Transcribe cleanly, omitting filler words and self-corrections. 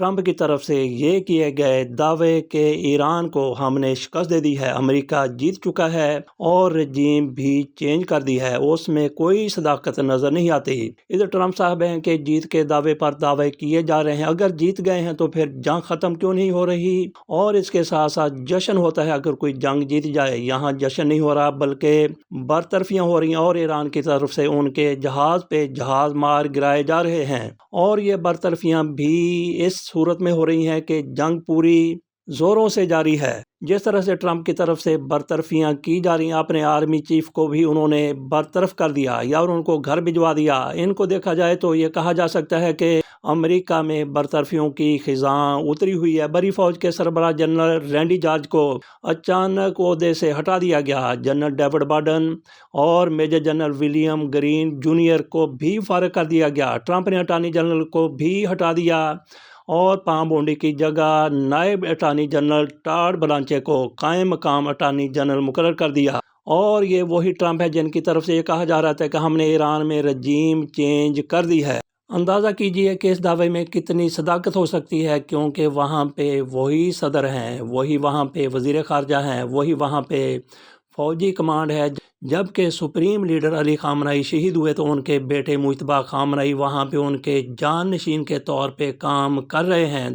Trump کی طرف سے یہ کیے گئے دعوے کہ ایران کو ہم نے شکست دے دی ہے، امریکہ جیت چکا ہے اور رجیم بھی چینج کر دی ہے، اس میں کوئی صداقت نظر نہیں آتی۔ ادھر ٹرمپ صاحب ہیں کہ جیت کے دعوے پر دعوے کیے جا رہے ہیں، اگر جیت گئے ہیں تو پھر جنگ ختم کیوں نہیں ہو رہی؟ اور اس کے ساتھ ساتھ جشن ہوتا ہے اگر کوئی جنگ جیت جائے، یہاں جشن نہیں ہو رہا بلکہ برطرفیاں ہو رہی ہیں اور ایران کی طرف سے ان کے جہاز پہ جہاز مار گرائے جا رہے ہیں، اور یہ برطرفیاں بھی اس صورت میں ہو رہی ہیں کہ جنگ پوری زوروں سے جاری ہے۔ جس طرح سے ٹرمپ کی طرف سے برطرفیاں کی جا رہی ہیں، اپنے آرمی چیف کو بھی انہوں نے برطرف کر دیا یا ان کو گھر بھجوا دیا۔ ان کو دیکھا جائے تو یہ کہا جا سکتا ہے کہ امریکہ میں برطرفیوں کی خزاں اتری ہوئی ہے۔ بڑی فوج کے سربراہ جنرل رینڈی جارج کو اچانک عہدے سے ہٹا دیا گیا، جنرل ڈیوڈ بارڈن اور major general William Green junior کو بھی فارغ کر دیا گیا۔ ٹرمپ نے اٹارنی جنرل کو بھی ہٹا دیا اور پام بونڈی کی جگہ نائب اٹارنی جنرل ٹاڈ بلانچے کو قائم مقام اٹارنی جنرل مقرر کر دیا۔ اور یہ وہی ٹرمپ ہے جن کی طرف سے یہ کہا جا رہا تھا کہ ہم نے ایران میں رجیم چینج کر دی ہے۔ اندازہ کیجئے کہ اس دعوے میں کتنی صداقت ہو سکتی ہے، کیونکہ وہاں پہ وہی صدر ہیں، وہی وہاں پہ وزیر خارجہ ہیں، وہی وہاں پہ فوجی کمانڈ ہے۔ جبکہ سپریم لیڈر علی خامنہئی شہید ہوئے تو ان کے بیٹے مجتبیٰ خامنہئی وہاں پہ ان کے جان نشین کے طور پہ کام کر رہے ہیں۔